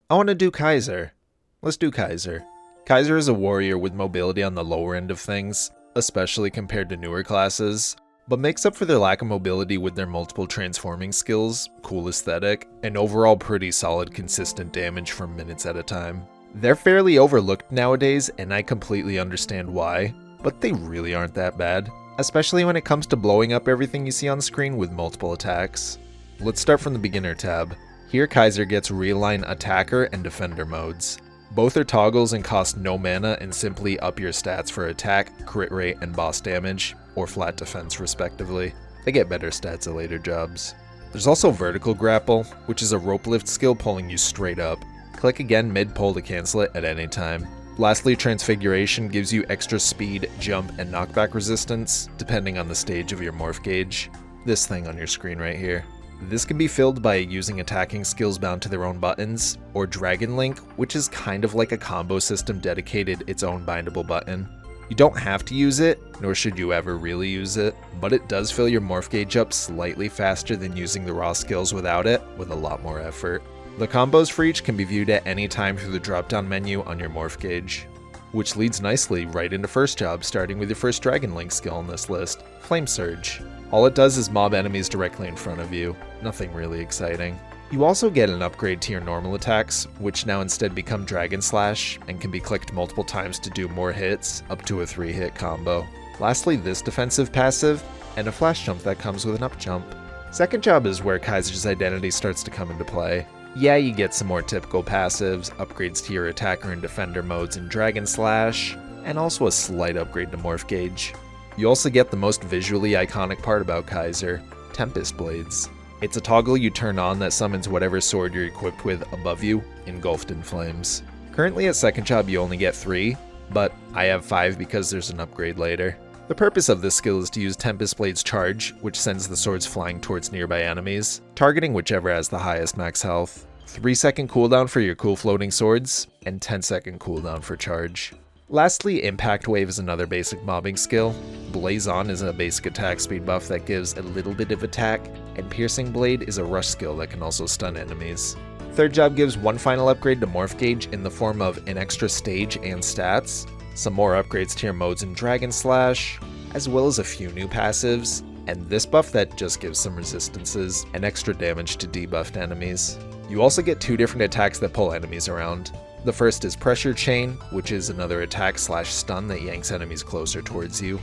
I want to do Kaiser. Let's do Kaiser. Kaiser is a warrior with mobility on the lower end of things, especially compared to newer classes, but makes up for their lack of mobility with their multiple transforming skills, cool aesthetic, and overall pretty solid consistent damage for minutes at a time. They're fairly overlooked nowadays, and I completely understand why, but they really aren't that bad, especially when it comes to blowing up everything you see on screen with multiple attacks. Let's start from the beginner tab. Here Kaiser gets realign attacker and defender modes. Both are toggles and cost no mana and simply up your stats for attack, crit rate, and boss damage, or flat defense respectively. They get better stats at later jobs. There's also vertical grapple, which is a rope lift skill pulling you straight up. Click again mid-pull to cancel it at any time. Lastly, transfiguration gives you extra speed, jump, and knockback resistance, depending on the stage of your morph gauge. This thing on your screen right here. This can be filled by using attacking skills bound to their own buttons, or Dragon Link, which is kind of like a combo system dedicated its own bindable button. You don't have to use it, nor should you ever really use it, but it does fill your morph gauge up slightly faster than using the raw skills without it, with a lot more effort. The combos for each can be viewed at any time through the drop-down menu on your morph gauge. Which leads nicely right into first job, starting with your first Dragon Link skill on this list, Flame Surge. All it does is mob enemies directly in front of you, nothing really exciting. You also get an upgrade to your normal attacks, which now instead become Dragon Slash, and can be clicked multiple times to do more hits, up to a 3-hit combo. Lastly, this defensive passive, and a flash jump that comes with an up jump. Second job is where Kaiser's identity starts to come into play. Yeah, you get some more typical passives, upgrades to your attacker and defender modes in Dragon Slash, and also a slight upgrade to morph gauge. You also get the most visually iconic part about Kaiser, Tempest Blades. It's a toggle you turn on that summons whatever sword you're equipped with above you, engulfed in flames. Currently at second job you only get 3, but I have 5 because there's an upgrade later. The purpose of this skill is to use Tempest Blade's charge, which sends the swords flying towards nearby enemies, targeting whichever has the highest max health. 3-second cooldown for your cool floating swords, and 10-second cooldown for charge. Lastly, Impact Wave is another basic mobbing skill. Blaze On is a basic attack speed buff that gives a little bit of attack, and Piercing Blade is a rush skill that can also stun enemies. Third job gives one final upgrade to morph gauge in the form of an extra stage and stats, some more upgrades to your modes in Dragon Slash, as well as a few new passives, and this buff that just gives some resistances and extra damage to debuffed enemies. You also get 2 different attacks that pull enemies around. The first is Pressure Chain, which is another attack/stun that yanks enemies closer towards you.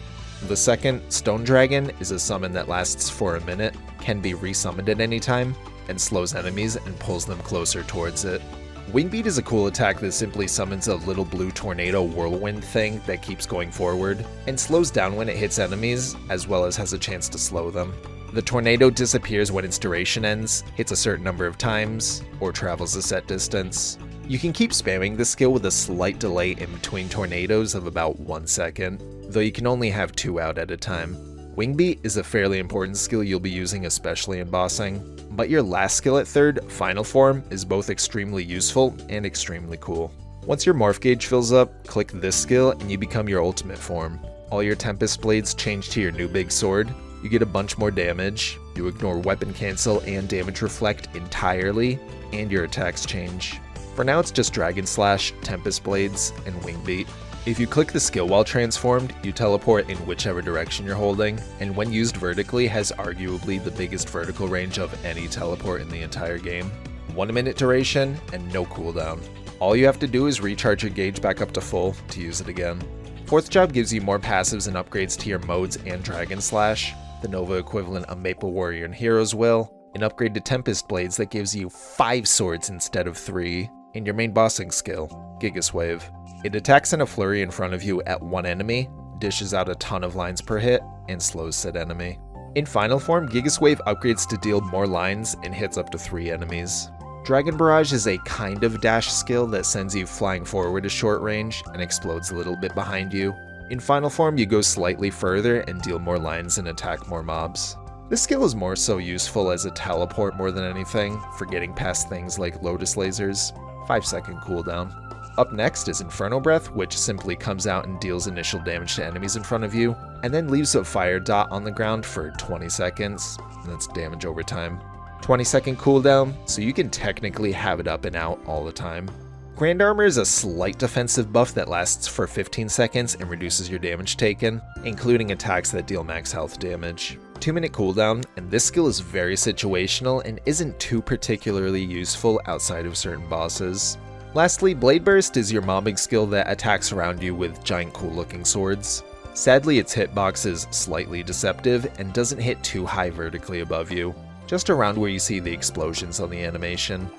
The second, Stone Dragon, is a summon that lasts for a minute, can be resummoned at any time, and slows enemies and pulls them closer towards it. Wing Beat is a cool attack that simply summons a little blue tornado whirlwind thing that keeps going forward, and slows down when it hits enemies, as well as has a chance to slow them. The tornado disappears when its duration ends, hits a certain number of times, or travels a set distance. You can keep spamming this skill with a slight delay in between tornadoes of about 1 second, though you can only have 2 out at a time. Wing Beat is a fairly important skill you'll be using especially in bossing, but your last skill at third, Final Form, is both extremely useful and extremely cool. Once your morph gauge fills up, click this skill and you become your ultimate form. All your Tempest Blades change to your new big sword, you get a bunch more damage, you ignore weapon cancel and damage reflect entirely, and your attacks change. For now it's just Dragon Slash, Tempest Blades, and Wing Beat. If you click the skill while transformed, you teleport in whichever direction you're holding, and when used vertically has arguably the biggest vertical range of any teleport in the entire game. 1 minute duration, and no cooldown. All you have to do is recharge your gauge back up to full to use it again. Fourth job gives you more passives and upgrades to your modes and Dragon Slash, the Nova equivalent of Maple Warrior and Hero's Will, an upgrade to Tempest Blades that gives you 5 swords instead of 3, and your main bossing skill, Gigas Wave. It attacks in a flurry in front of you at one enemy, dishes out a ton of lines per hit, and slows said enemy. In final form, Gigas Wave upgrades to deal more lines and hits up to 3 enemies. Dragon Barrage is a kind of dash skill that sends you flying forward a short range and explodes a little bit behind you. In final form, you go slightly further and deal more lines and attack more mobs. This skill is more so useful as a teleport more than anything, for getting past things like Lotus Lasers. 5-second cooldown. Up next is Inferno Breath, which simply comes out and deals initial damage to enemies in front of you, and then leaves a fire dot on the ground for 20 seconds, and that's damage over time. 20-second cooldown, so you can technically have it up and out all the time. Grand Armor is a slight defensive buff that lasts for 15 seconds and reduces your damage taken, including attacks that deal max health damage. 2-minute cooldown, and this skill is very situational and isn't too particularly useful outside of certain bosses. Lastly, Blade Burst is your mobbing skill that attacks around you with giant cool looking swords. Sadly, its hitbox is slightly deceptive and doesn't hit too high vertically above you, just around where you see the explosions on the animation.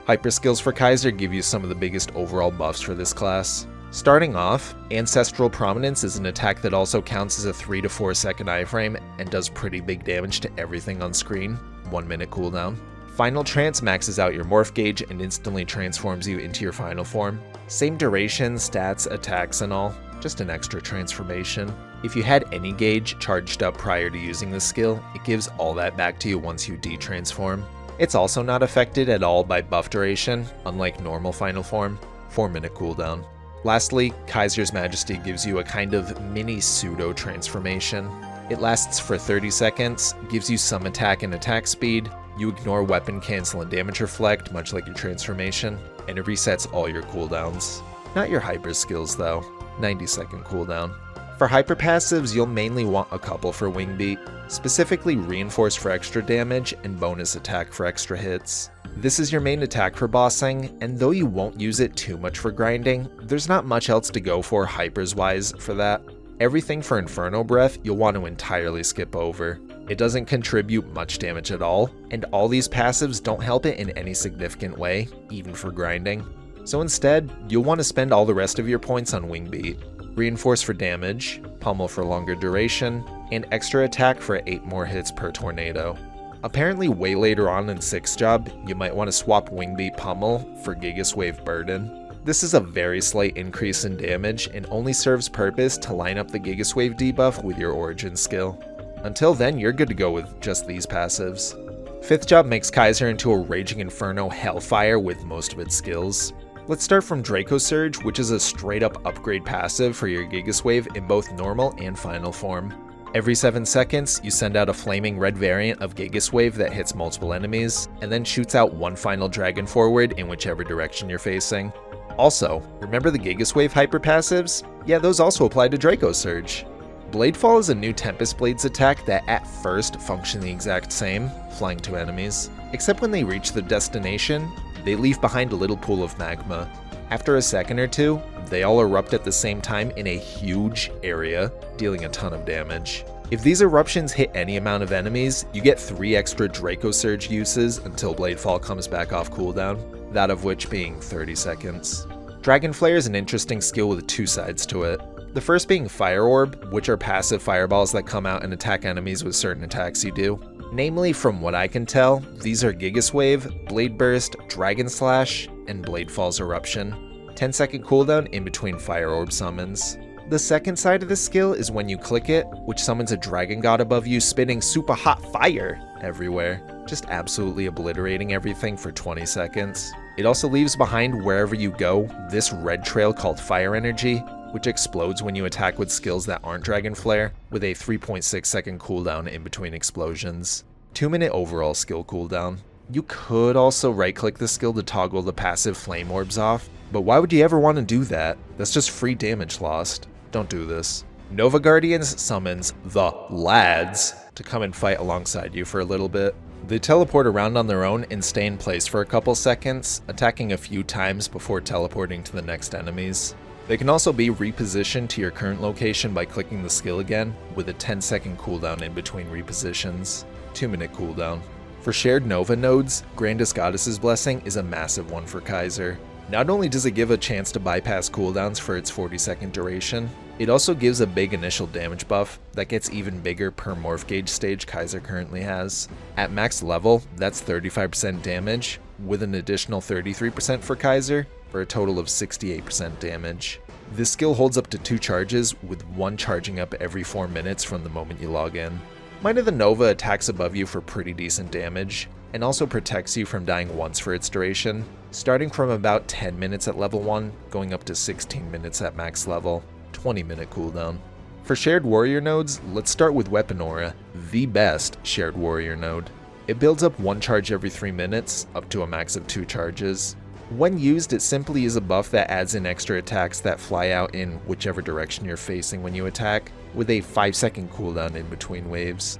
Hyper skills for Kaiser give you some of the biggest overall buffs for this class. Starting off, Ancestral Prominence is an attack that also counts as a 3 to 4 second iframe and does pretty big damage to everything on screen, 1-minute cooldown. Final Trance maxes out your morph gauge and instantly transforms you into your final form. Same duration, stats, attacks and all, just an extra transformation. If you had any gauge charged up prior to using this skill, it gives all that back to you once you de-transform. It's also not affected at all by buff duration, unlike normal final form, 4-minute cooldown. Lastly, Kaiser's Majesty gives you a kind of mini pseudo transformation. It lasts for 30 seconds, gives you some attack and attack speed, you ignore weapon cancel and damage reflect, much like your transformation, and it resets all your cooldowns. Not your hyper skills though, 90-second cooldown. For hyper passives, you'll mainly want a couple for Wing Beat, specifically Reinforce for extra damage and Bonus Attack for extra hits. This is your main attack for bossing, and though you won't use it too much for grinding, there's not much else to go for hypers-wise for that. Everything for Inferno Breath you'll want to entirely skip over. It doesn't contribute much damage at all, and all these passives don't help it in any significant way, even for grinding. So instead, you'll want to spend all the rest of your points on Wing Beat. Reinforce for damage, Pummel for longer duration, and extra attack for 8 more hits per tornado. Apparently way later on in 6th job, you might want to swap Wing Beat Pummel for Gigas Wave Burden. This is a very slight increase in damage and only serves purpose to line up the Gigas Wave debuff with your origin skill. Until then, you're good to go with just these passives. 5th job makes Kaiser into a Raging Inferno Hellfire with most of its skills. Let's start from Draco Surge, which is a straight up upgrade passive for your Gigas Wave in both normal and final form. Every 7 seconds, you send out a flaming red variant of Gigas Wave that hits multiple enemies, and then shoots out one final dragon forward in whichever direction you're facing. Also, remember the Gigas Wave hyper passives? Yeah, those also apply to Draco Surge. Bladefall is a new Tempest Blades attack that at first function the exact same, flying to enemies, except when they reach the destination, they leave behind a little pool of magma. After a second or two, they all erupt at the same time in a huge area, dealing a ton of damage. If these eruptions hit any amount of enemies, you get 3 extra Draco Surge uses until Bladefall comes back off cooldown, that of which being 30 seconds. Dragon Flare is an interesting skill with 2 sides to it. The first being Fire Orb, which are passive fireballs that come out and attack enemies with certain attacks you do. Namely, from what I can tell, these are Gigas Wave, Blade Burst, Dragon Slash, and Bladefall's Eruption. 10-second cooldown in between Fire Orb summons. The second side of the skill is when you click it, which summons a Dragon God above you spitting super hot fire everywhere, just absolutely obliterating everything for 20 seconds. It also leaves behind wherever you go this red trail called Fire Energy, which explodes when you attack with skills that aren't Dragon Flare, with a 3.6 second cooldown in between explosions. 2-minute overall skill cooldown. You could also right-click the skill to toggle the passive Flame Orbs off, but why would you ever want to do that? That's just free damage lost. Don't do this. Nova Guardians summons the lads to come and fight alongside you for a little bit. They teleport around on their own and stay in place for a couple seconds, attacking a few times before teleporting to the next enemies. They can also be repositioned to your current location by clicking the skill again, with a 10-second cooldown in between repositions. 2-minute cooldown. For shared Nova nodes, Grandest Goddess's Blessing is a massive one for Kaiser. Not only does it give a chance to bypass cooldowns for its 40-second duration, it also gives a big initial damage buff that gets even bigger per morph gauge stage Kaiser currently has. At max level, that's 35% damage, with an additional 33% for Kaiser, for a total of 68% damage. This skill holds up to 2 charges, with 1 charging up every 4 minutes from the moment you log in. Might of the Nova attacks above you for pretty decent damage, and also protects you from dying once for its duration, starting from about 10 minutes at level 1, going up to 16 minutes at max level, 20-minute cooldown. For shared warrior nodes, let's start with Weapon Aura, the best shared warrior node. It builds up 1 charge every 3 minutes, up to a max of 2 charges. When used, it simply is a buff that adds in extra attacks that fly out in whichever direction you're facing when you attack, with a 5-second cooldown in between waves.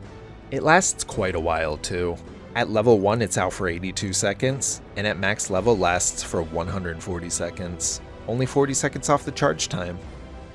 It lasts quite a while too. At level 1 it's out for 82 seconds, and at max level lasts for 140 seconds. Only 40 seconds off the charge time.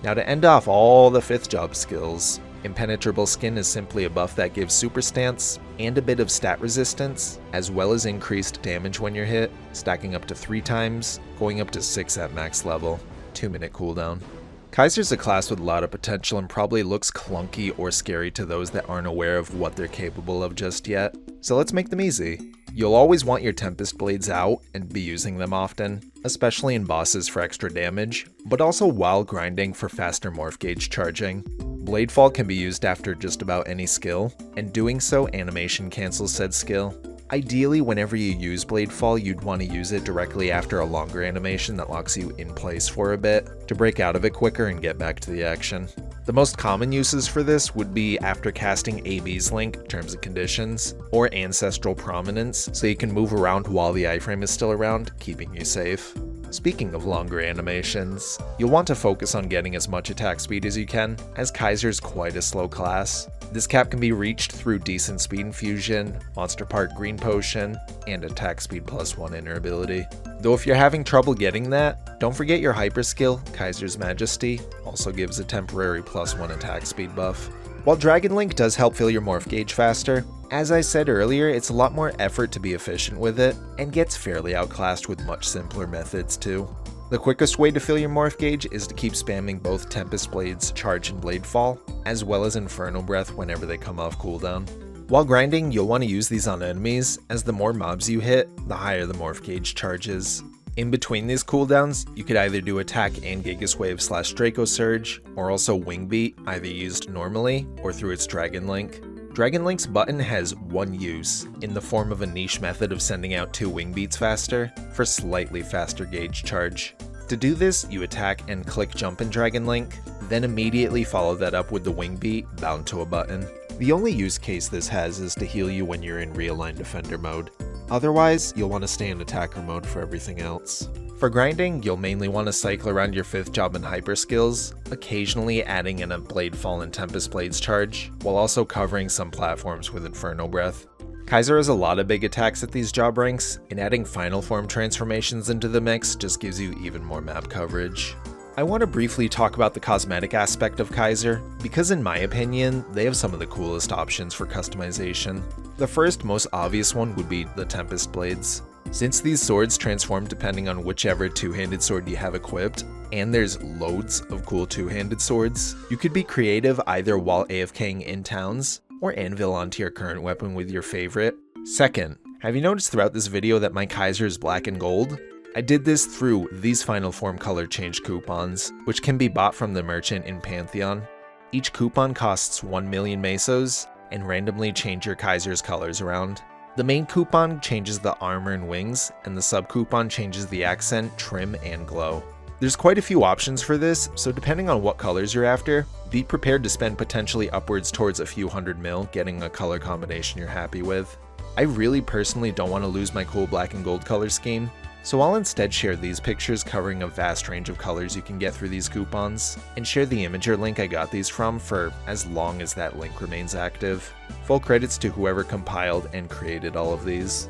Now to end off all the 5th job skills, Impenetrable Skin is simply a buff that gives super stance and a bit of stat resistance, as well as increased damage when you're hit, stacking up to 3 times, going up to 6 at max level, 2-minute cooldown. Kaiser's a class with a lot of potential and probably looks clunky or scary to those that aren't aware of what they're capable of just yet, so let's make them easy. You'll always want your Tempest Blades out and be using them often, especially in bosses for extra damage, but also while grinding for faster morph gauge charging. Bladefall can be used after just about any skill, and doing so animation cancels said skill. Ideally, whenever you use Bladefall, you'd want to use it directly after a longer animation that locks you in place for a bit, to break out of it quicker and get back to the action. The most common uses for this would be after casting AB's Link, Terms and Conditions, or Ancestral Prominence, so you can move around while the iframe is still around, keeping you safe. Speaking of longer animations, you'll want to focus on getting as much attack speed as you can, as Kaiser's quite a slow class. This cap can be reached through decent speed infusion, Monster Part Green Potion, and attack speed +1 inner ability. Though if you're having trouble getting that, don't forget your hyper skill, Kaiser's Majesty, also gives a temporary +1 attack speed buff. While Dragon Link does help fill your morph gauge faster, as I said earlier, it's a lot more effort to be efficient with it, and gets fairly outclassed with much simpler methods too. The quickest way to fill your morph gauge is to keep spamming both Tempest Blades, Charge and Bladefall, as well as Infernal Breath whenever they come off cooldown. While grinding, you'll want to use these on enemies, as the more mobs you hit, the higher the morph gauge charges. In between these cooldowns, you could either do attack and Gigas Wave / Draco Surge, or also Wing Beat, either used normally or through its Dragon Link. Dragon Link's button has one use, in the form of a niche method of sending out 2 Wing Beats faster, for slightly faster gauge charge. To do this, you attack and click jump in Dragon Link, then immediately follow that up with the Wing Beat bound to a button. The only use case this has is to heal you when you're in realigned defender mode. Otherwise, you'll want to stay in attacker mode for everything else. For grinding, you'll mainly want to cycle around your 5th job and hyper skills, occasionally adding in a Bladefall and Tempest Blades charge, while also covering some platforms with Infernal Breath. Kaiser has a lot of big attacks at these job ranks, and adding final form transformations into the mix just gives you even more map coverage. I want to briefly talk about the cosmetic aspect of Kaiser, because in my opinion, they have some of the coolest options for customization. The first, most obvious one would be the Tempest Blades. Since these swords transform depending on whichever 2-handed sword you have equipped, and there's loads of cool 2-handed swords, you could be creative either while AFKing in towns, or anvil onto your current weapon with your favorite. Second, have you noticed throughout this video that my Kaiser is black and gold? I did this through these final form color change coupons, which can be bought from the merchant in Pantheon. Each coupon costs 1 million mesos, and randomly change your Kaiser's colors around. The main coupon changes the armor and wings, and the sub-coupon changes the accent, trim, and glow. There's quite a few options for this, so depending on what colors you're after, be prepared to spend potentially upwards towards a few hundred mil getting a color combination you're happy with. I really personally don't want to lose my cool black and gold color scheme, so I'll instead share these pictures covering a vast range of colors you can get through these coupons, and share the Imager link I got these from for as long as that link remains active. Full credits to whoever compiled and created all of these.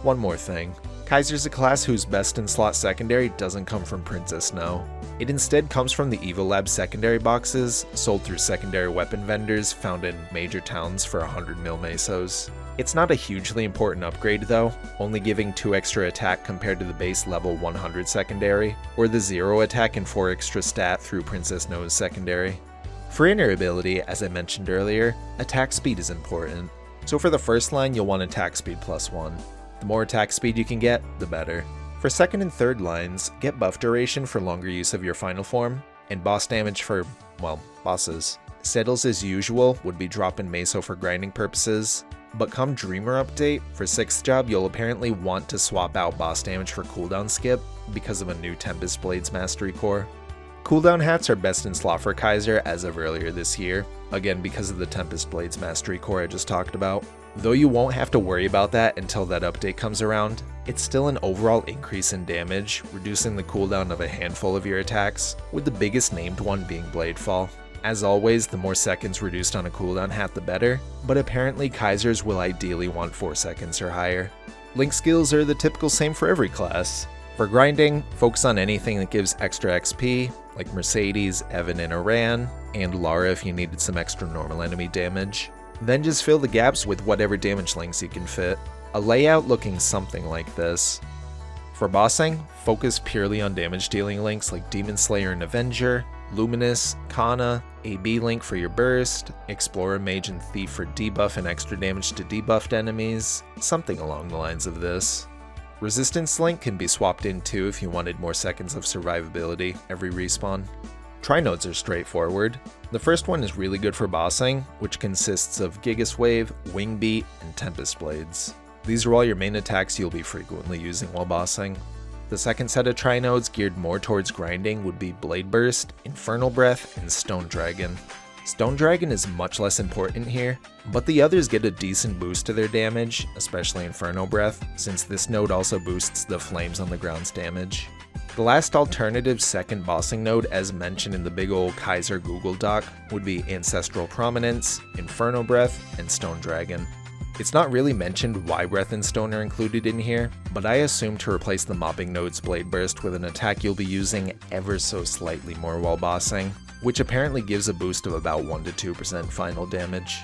One more thing. Kaiser's a class whose best in slot secondary doesn't come from Princess Snow. It instead comes from the Evil Lab secondary boxes, sold through secondary weapon vendors found in major towns for 100 mil mesos. It's not a hugely important upgrade though, only giving 2 extra attack compared to the base level 100 secondary, or the 0 attack and 4 extra stat through Princess Snow's secondary. For inner ability, as I mentioned earlier, attack speed is important. So for the first line, you'll want attack speed +1. The more attack speed you can get, the better. For second and third lines, get buff duration for longer use of your final form, and boss damage for, well, bosses. Settles as usual would be drop in meso for grinding purposes, but come Dreamer update, for 6th job you'll apparently want to swap out boss damage for cooldown skip because of a new Tempest Blades Mastery Core. Cooldown hats are best in slot for Kaiser as of earlier this year. again because of the Tempest Blades Mastery core I just talked about. Though you won't have to worry about that until that update comes around, it's still an overall increase in damage, reducing the cooldown of a handful of your attacks, with the biggest named one being Bladefall. As always, the more seconds reduced on a cooldown hat the better, but apparently Kaisers will ideally want 4 seconds or higher. Link skills are the typical same for every class. For grinding, focus on anything that gives extra XP, like Mercedes, Evan and Aran, and Lara if you needed some extra normal enemy damage. Then just fill the gaps with whatever damage links you can fit. A layout looking something like this. For bossing, focus purely on damage dealing links like Demon Slayer and Avenger, Luminous, Kana, AB Link for your burst, Explorer Mage and Thief for debuff and extra damage to debuffed enemies, something along the lines of this. Resistance Link can be swapped in too if you wanted more seconds of survivability every respawn. Trinodes are straightforward. The first one is really good for bossing, which consists of Gigas Wave, Wing Beat, and Tempest Blades. These are all your main attacks you'll be frequently using while bossing. The second set of Trinodes geared more towards grinding would be Blade Burst, Infernal Breath, and Stone Dragon. Stone Dragon is much less important here, but the others get a decent boost to their damage, especially Infernal Breath, since this node also boosts the flames on the ground's damage. The last alternative second bossing node, as mentioned in the big ol' Kaiser Google Doc, would be Ancestral Prominence, Infernal Breath, and Stone Dragon. It's not really mentioned why Breath and Stone are included in here, but I assume to replace the mopping node's Blade Burst with an attack you'll be using ever so slightly more while bossing, which apparently gives a boost of about 1-2% final damage.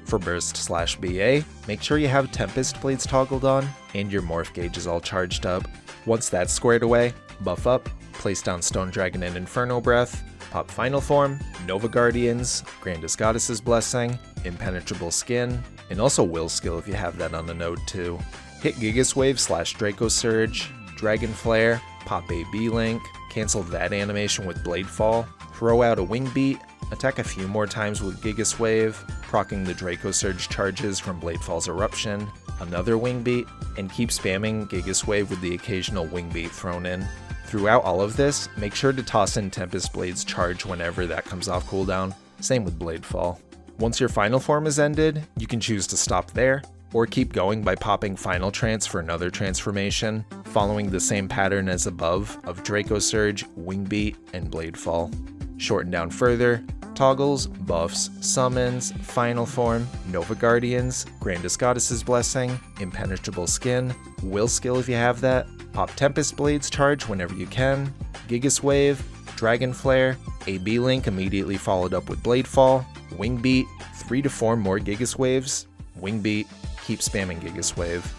For Burst/BA, make sure you have Tempest Blades toggled on, and your Morph gauge is all charged up. Once that's squared away, buff up, place down Stone Dragon and Infernal Breath, pop Final Form, Nova Guardians, Grandest Goddess's Blessing, Impenetrable Skin, and also Will Skill if you have that on the node too. Hit Gigas Wave/Draco Surge, Dragon Flare, pop AB Link, cancel that animation with Bladefall, throw out a Wing Beat, attack a few more times with Gigas Wave, proccing the Draco Surge charges from Bladefall's Eruption, another Wing Beat, and keep spamming Gigas Wave with the occasional Wing Beat thrown in. Throughout all of this, make sure to toss in Tempest Blade's charge whenever that comes off cooldown, same with Bladefall. Once your final form is ended, you can choose to stop there, or keep going by popping Final Trance for another transformation, following the same pattern as above of Draco Surge, Wing Beat, and Bladefall. Shorten down further, toggles, buffs, summons, Final Form, Nova Guardians, Grandest Goddess's Blessing, Impenetrable Skin, Will Skill if you have that, pop Tempest Blades charge whenever you can, Gigas Wave, Dragon Flare, AB Link immediately followed up with Bladefall, Wing Beat, 3 to 4 more Gigas Waves, Wing Beat, keep spamming Gigas Wave.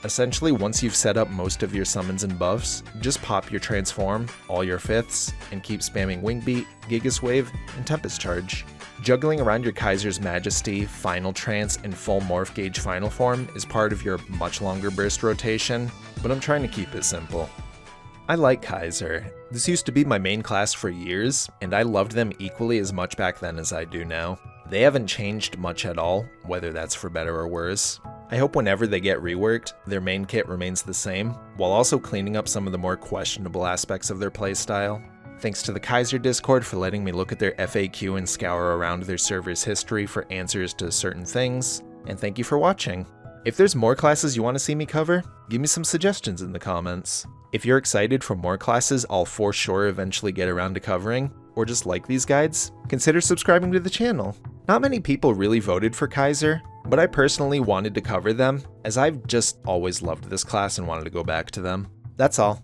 Essentially, once you've set up most of your summons and buffs, just pop your transform, all your fifths, and keep spamming Wing Beat, Gigas Wave, and Tempest Charge. Juggling around your Kaiser's Majesty, Final Trance, and full Morph Gauge Final Form is part of your much longer burst rotation, but I'm trying to keep it simple. I like Kaiser. This used to be my main class for years, and I loved them equally as much back then as I do now. They haven't changed much at all, whether that's for better or worse. I hope whenever they get reworked, their main kit remains the same, while also cleaning up some of the more questionable aspects of their playstyle. Thanks to the Kaiser Discord for letting me look at their FAQ and scour around their server's history for answers to certain things, and thank you for watching. If there's more classes you want to see me cover, give me some suggestions in the comments. If you're excited for more classes I'll for sure eventually get around to covering, or just like these guides, consider subscribing to the channel. Not many people really voted for Kaiser, but I personally wanted to cover them, as I've just always loved this class and wanted to go back to them. That's all.